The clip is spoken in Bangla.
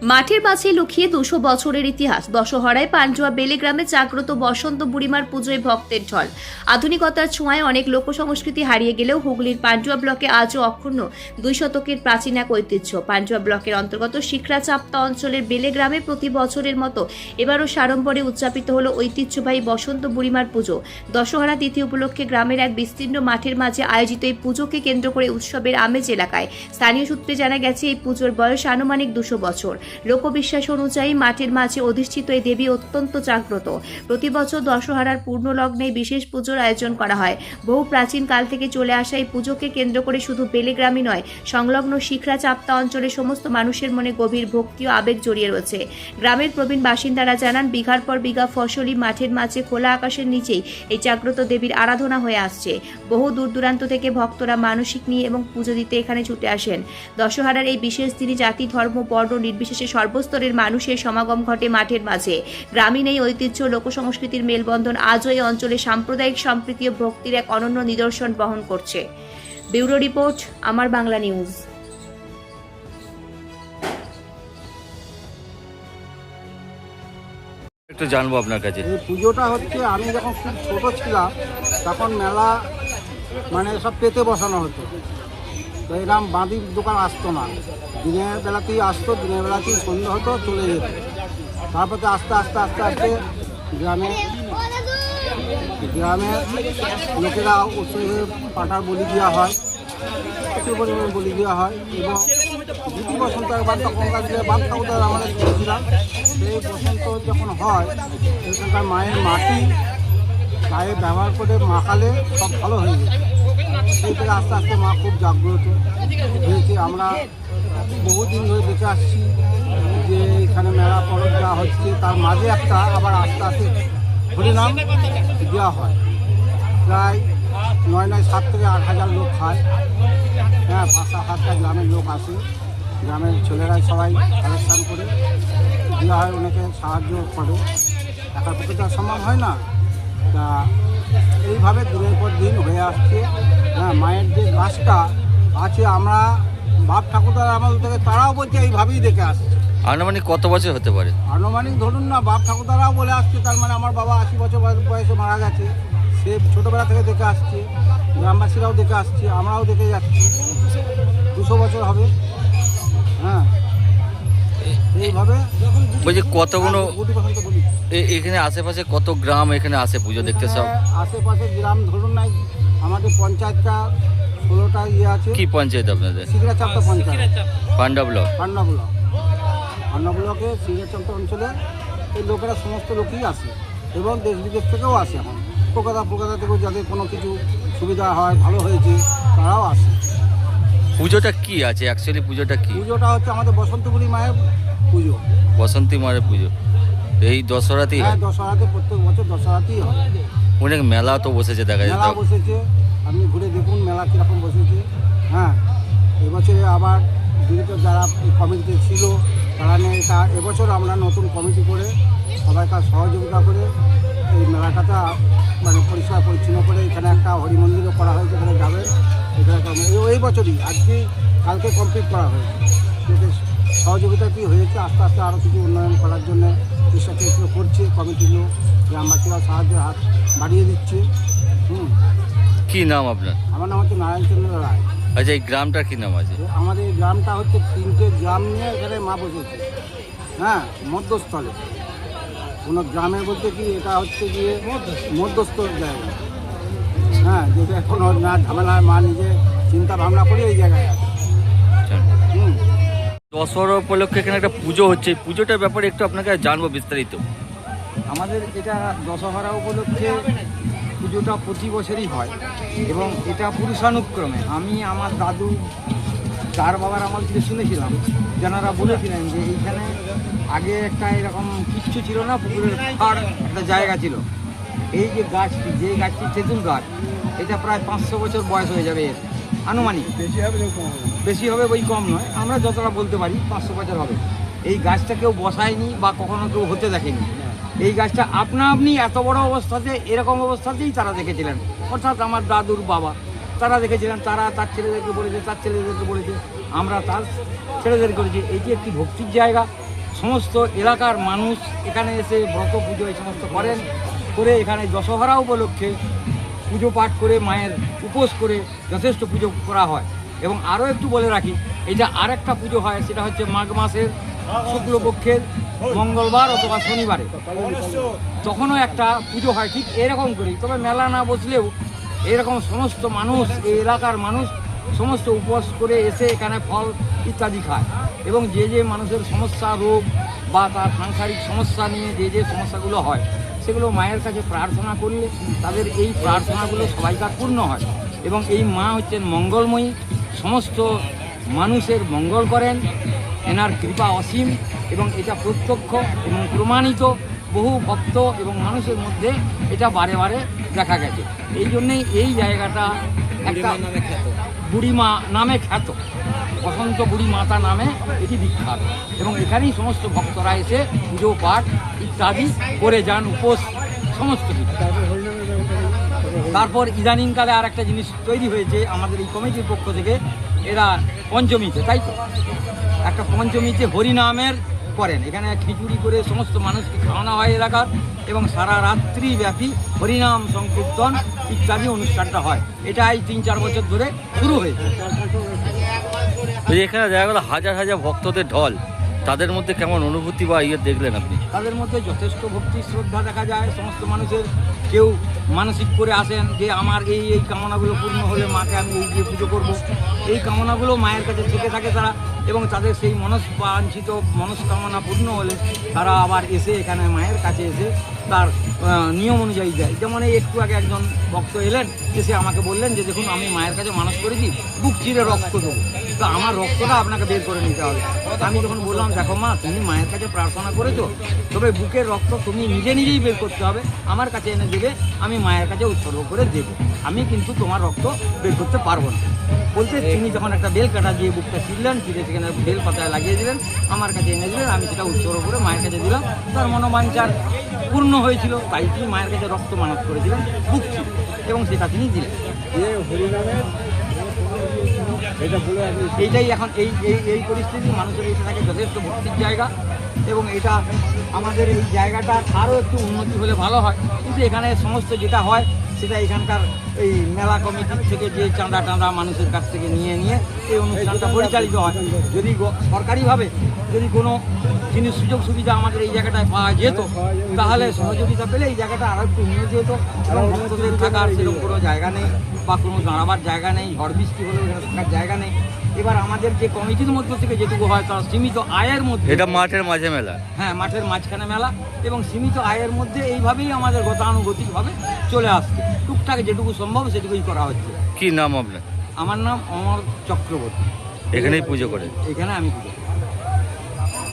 মাঠের মাঝে লুকিয়ে 200 বছরের ইতিহাস। দশহরায় পান্ডুয়া বেলেগ্রামে জাগ্রত বসন্ত বুড়িমার পুজোয় ভক্তের ঢল। আধুনিকতার ছোঁয়ায় অনেক লোকসংস্কৃতি হারিয়ে গেলেও হুগলির পান্ডুয়া ব্লকে আজও অক্ষুণ্ণ 2 শতকের প্রাচীন এক ঐতিহ্য। পান্ডুয়া ব্লকের অন্তর্গত শিখরা চাপ্তা অঞ্চলের বেলেগ্রামে প্রতি বছরের মতো এবারও সাড়ম্বরে উদযাপিত হলো ঐতিহ্যবাহী বসন্ত বুড়িমার পুজো। দশহরা তিথি উপলক্ষে গ্রামের এক বিস্তীর্ণ মাঠের মাঝে আয়োজিত এই পুজোকে কেন্দ্র করে উৎসবের আমেজ এলাকায়। স্থানীয় সূত্রে জানা গেছে, এই পুজোর বয়স আনুমানিক 200 বছর। লোকবিশ্বাস অনুযায়ী মাঠের মাঝে অধিষ্ঠিত এই দেবী অত্যন্ত জাগ্রত। প্রতি বছর দশহরার পূর্ণ লগ্নে বিশেষ পুজোর আয়োজন করা হয়। বহু প্রাচীন কাল থেকে চলে আসা এই পুজোকে কেন্দ্র করে শুধু বেলেগ্রামই নয়, সংলগ্ন শিখরা চাপ্তা অঞ্চলের সমস্ত মানুষের মনে গভীর ভক্তি ও আবেগ জড়িয়ে রয়েছে। গ্রামের প্রবীণ বাসিন্দারা জানান, বিঘার পর বিঘা ফসলি মাঠের মাঝে খোলা আকাশের নিচেই এই জাগ্রত দেবীর আরাধনা হয়ে আসছে। বহু দূর দূরান্ত থেকে ভক্তরা মানসিক নিয়ে এবং পুজো দিতে এখানে ছুটে আসেন। দশহরার এই বিশেষ দিনে জাতি, ধর্ম, বর্ণ নির্বিশেষে সর্বস্তরের মানুষের সমাগম ঘটে মাঠের মাঝে। গ্রামীণ এই ঐতিহ্য, লোকসংস্কৃতির মেলবন্ধন আজও এই অঞ্চলে সাম্প্রদায়িক সম্প্রীতি ও ভক্তির এক অনন্য নিদর্শন বহন করছে। ব্যুরো রিপোর্ট, আমার বাংলা নিউজ। একটু জানবো আপনার কাছে। এই পুজোটা হচ্ছে, আমি যখন খুব ছোট ছিলাম তখন মেলা মানে সব পেতে বসানো হতো। তো এরকম বাঁধির দোকান আসতো না, দিনের বেলাতেই আসতো, দিনের বেলাতেই সন্ধ্যা হতো, চলে যেত। তারপরে আস্তে আস্তে আস্তে আস্তে গ্রামে লোকেরা উৎসবে পাঠার বলি দেওয়া হয়, প্রচুর পরিমাণে বলি দেওয়া হয়। এবং দুটি বসন্ত একবার তখনকার যে বাদ ঠাকুরদার আমাদের শুনেছিলাম, সেই বসন্ত যখন হয় সেখানকার মায়ের মাটি গায়ে ব্যবহার করে মাখালে সব ভালো হয়ে যেত। সেই থেকে আস্তে আস্তে মা খুব জাগ্রত হয়েছে। আমরা বহুদিন ধরে দেখে আসছি যে এখানে মেলা পরব দেওয়া হচ্ছে, তার মাঝে একটা আবার আস্তে আস্তে হরিনাম দেওয়া হয়। প্রায় 7 থেকে 8 হাজার লোক খায়। হ্যাঁ, 5-7টা গ্রামের লোক আসে, গ্রামের ছেলেরাই সবাই কালেকশান করে দেওয়া হয়, অনেকে সাহায্য করে। একার পক্ষে তো সম্ভব হয় না। তা এইভাবে দিনের পর দিন হয়ে আসছে। হ্যাঁ, মায়ের যে গাছটা আছে, আমরা বাপ ঠাকুরদার আমল থেকে তারাও বলছে এইভাবেই দেখে আসছে। আনুমানিক কত বছর হতে পারে? আনুমানিক ধরুন না, বাপ ঠাকুরদারাও বলে আসছে। তার মানে আমার বাবা 80 বছর বয়সে মারা গেছে, সে ছোটোবেলা থেকে দেখে আসছে, গ্রামবাসীরাও দেখে আসছে, আমরাও দেখে যাচ্ছি। 200 বছর হবে। হ্যাঁ, এইভাবে বলছি কতগুলো এখানে আশেপাশে কত গ্রাম এখানে আসে পুজো দেখতে? সব আশেপাশে গ্রাম ধরুন নাই, আমাদের পঞ্চায়েতটা 16টা আছে। কি পঞ্চায়েত আপনাদের? শিখরা চাপ্তা পঞ্চায়েত, পান্ডা ব্লক। পান্ডা ব্লকে শিখরা চাপ্তা অঞ্চলে এই লোকেরা সমস্ত লোকই আসে এবং দেশ বিদেশ থেকেও আসে। এখন কলকাতা থেকেও যাদের কোনো কিছু সুবিধা হয়, ভালো হয়েছে, তারাও আসে। পুজোটা কি আছে অ্যাকচুয়ালি? পুজোটা কি? পুজোটা হচ্ছে আমাদের বসন্তপুরী মায়ের পুজো, বসন্তী মায়ের পুজো। এই দশহরাতেই হয়? হ্যাঁ, দশহরাতে প্রত্যেক বছর দশহরাতেই হয়। অনেক মেলা তো বসেছে, দেখা মেলা যায়। বসেছে, আপনি ঘুরে দেখুন মেলা কীরকম বসেছে। হ্যাঁ, এবছরে আবার যেহেতু যারা কমিটিতে ছিল তারা নিয়ে এবছর আমরা নতুন কমিটি করে সবাইকার সহযোগিতা করে এই মেলাটাতে মানে পরিষ্কার পরিচ্ছন্ন করে এখানে একটা হরি মন্দিরও করা হয়েছে। এখানে যাবেন, এখানে এই বছরই আজকে কালকে কমপ্লিট করা হয়েছে। এদের সহযোগিতাটি হয়েছে, আস্তে আস্তে আরও কিছু উন্নয়ন করার জন্য চেষ্টা করছে কমিটিগুলো, গ্রামবাসীরা সাহায্যের হাত বাড়িয়ে দিচ্ছে। কি নাম আপনার? আমার নাম হচ্ছে নারায়ণচন্দ্র রায়। আচ্ছা, এই গ্রামটার কি নাম আছে? আমাদের এই গ্রামটা হচ্ছে 3টে গ্রাম নিয়ে এখানে মা বসেছে। হ্যাঁ, মধ্যস্থলে কোনো গ্রামে বলতে কি এটা হচ্ছে গিয়ে মধ্যস্থ জায়গা। হ্যাঁ, যেটা এখন না ঝামেলায় মা নিজে চিন্তা ভাবনা করে এই জায়গায় আছে। দশহরা উপলক্ষে এখানে একটা পুজো হচ্ছে, পুজোটার ব্যাপারে একটু আপনাকে জানবো বিস্তারিত। আমাদের এটা দশহরা উপলক্ষে পুজোটা প্রতি বছরই হয় এবং এটা পুরুষানুক্রমে আমি আমার দাদু তার বাবার আমল থেকে শুনেছিলাম, যারা বলেছিলেন যে এইখানে আগে একটা এরকম কিচ্ছু ছিল না, পুকুরের পাড় একটা জায়গা ছিল। এই যে গাছটি, যে গাছটি তেঁতুল গাছ, এটা প্রায় 500 বছর বয়স হয়ে যাবে এর আনুমানিক। বেশি হবে, ওই কম নয়, আমরা যতটা বলতে পারি 500 বছর হবে। এই গাছটা কেউ বসায়নি বা কখনো কেউ হতে দেখেনি। এই গাছটা আপনা আপনি এত বড় অবস্থাতে, এরকম অবস্থাতেই তারা দেখেছিলেন, অর্থাৎ আমার দাদুর বাবা তারা দেখেছিলেন, তারা তার ছেলেদেরকে বলেছে, তার ছেলেদেরকে বলেছে, আমরা তার ছেলেদের করেছি। এটি একটি ভক্তির জায়গা। সমস্ত এলাকার মানুষ এখানে এসে ব্রত পুজো এই সমস্ত করেন, করে এখানে দশহরা উপলক্ষে পুজো পাঠ করে মায়ের উপোস করে যথেষ্ট পুজো করা হয়। এবং আরও একটু বলে রাখি, এটা আরেকটা পুজো হয়, সেটা হচ্ছে মাঘ মাসের শুক্লপক্ষের মঙ্গলবার অথবা শনিবারে, তখনও একটা পুজো হয় ঠিক এরকম করেই। তবে মেলা না বসলেও এরকম সমস্ত মানুষ, এই এলাকার মানুষ সমস্ত উপবাস করে এসে এখানে ফল ইত্যাদি খায়। এবং যে যে মানুষের সমস্যা, রোগ বা তার সাংসারিক সমস্যা নিয়ে যে সমস্যাগুলো হয়, সেগুলো মায়ের কাছে প্রার্থনা করলে তাদের এই প্রার্থনাগুলো সবাইকার পূর্ণ হয়। এবং এই মা হচ্ছেন মঙ্গলময়ী, সমস্ত মানুষের মঙ্গল করেন, এনার কৃপা অসীম এবং এটা প্রত্যক্ষ এবং প্রমাণিত। বহু ভক্ত এবং মানুষের মধ্যে এটা বারে বারে দেখা গেছে। এই জন্যেই এই জায়গাটা একটা বুড়িমা নামে খ্যাত, বসন্ত বুড়ি মাতা নামে এটি বিখ্যাত। এবং এখানেই সমস্ত ভক্তরা এসে পুজো পাঠ ইত্যাদি করে যান, উপোস সমস্ত কিছু। তারপর ইদানিংকালে আর একটা জিনিস তৈরি হয়েছে আমাদের এই কমিটির পক্ষ থেকে, এরা পঞ্চমীতে, তাই তো একটা পঞ্চমীতে হরিনামের করেন। এখানে খিচুড়ি করে সমস্ত মানুষকে খাওয়ানো হয় এলাকার, এবং সারা রাত্রি ব্যাপী হরিনাম সংকীর্তন ইত্যাদি অনুষ্ঠানটা হয়। এটা এই 3-4 বছর ধরে শুরু হয়েছে। এখানে দেখা গেল হাজার হাজার ভক্তদের ঢল, তাদের মধ্যে কেমন অনুভূতি বা দেখলেন আপনি? তাদের মধ্যে যথেষ্ট ভক্তি শ্রদ্ধা দেখা যায়। সমস্ত মানুষের কেউ মানসিক করে আসেন যে আমার এই কামনাগুলো পূর্ণ হলে মাকে আমি এই দিয়ে পুজো করব, এই কামনাগুলো মায়ের কাছে থেকে থাকে তারা। এবং তাদের সেই বাঞ্ছিত মনস্কামনা পূর্ণ হলে তারা আবার এসে এখানে মায়ের কাছে এসে তার নিয়ম অনুযায়ী দেয়। যেমন এই একটু আগে একজন ভক্ত এলেন, এসে আমাকে বললেন যে দেখুন আমি মায়ের কাছে মানত করেছি, বুক চিরে রক্ত দেবো, তো আমার রক্তটা আপনাকে বের করে নিতে হবে। আমি যখন বললাম দেখো মা, তুমি মায়ের কাছে প্রার্থনা করেছো, তবে বুকের রক্ত তুমি নিজেই বের করতে হবে, আমার কাছে এনে দেবে, আমি মায়ের কাছে উৎসর্গ করে দেবো, আমি কিন্তু তোমার রক্ত বের করতে পারবো না। বলতে তিনি যখন একটা বেল কাটা দিয়ে বুকটা ছিঁড়লেন, ছিঁড়ে সেখানে বেল পাতায় লাগিয়ে দিলেন, আমার কাছে এনে দিলেন, আমি সেটা উৎসর্গ করে মায়ের কাছে দিলাম। তার মনোবাঞ্ছার পূর্ণ হয়েছিল, তাই তিনি মায়ের কাছে রক্ত মানত করেছিলেন বুক ছিঁড়ে, এবং সেটা তিনি দিলেন। এইটাই এখন এই পরিস্থিতি, মানুষের এটা থাকে যথেষ্ট ভক্তির জায়গা। এবং এটা আমাদের এই জায়গাটা আরও একটু উন্নতি হলে ভালো হয়। কিন্তু এখানে সমস্ত যেটা হয় সেটা এখানকার এই মেলা কমিটির থেকে যে চাঁদা মানুষের কাছ থেকে নিয়ে এই অনুষ্ঠানটা পরিচালিত হয়। যদি সরকারিভাবে যদি কোনো জিনিস সুযোগ সুবিধা আমাদের এই জায়গাটায় পাওয়া যেত, তাহলে সহযোগিতা পেলে এই জায়গাটা আরও একটু উন্নতি হতো। এবং ভক্তদের থাকার সেরকম কোনো জায়গা নেই বা কোনো দাঁড়াবার জায়গা নেই, ঝড় বৃষ্টি হলেও এখানে থাকার জায়গা নেই। এবার আমাদের যে কমিটির মধ্য থেকে যেটুকু হয় তার সীমিত আয়ের মধ্যে, এটা মাঠের মাঝে মেলা, হ্যাঁ মাঠের মাঝখানে মেলা, এবং সীমিত আয়ের মধ্যে এইভাবেই আমাদের গতানুগতিকভাবে চলে আসছে। টুকটাক যেটুকু সম্ভব সেটুকুই করা হচ্ছে। কি নাম আপনার? আমার নাম অমর চক্রবর্তী। এখানেই পুজো করে? এখানে আমি পুজো করি।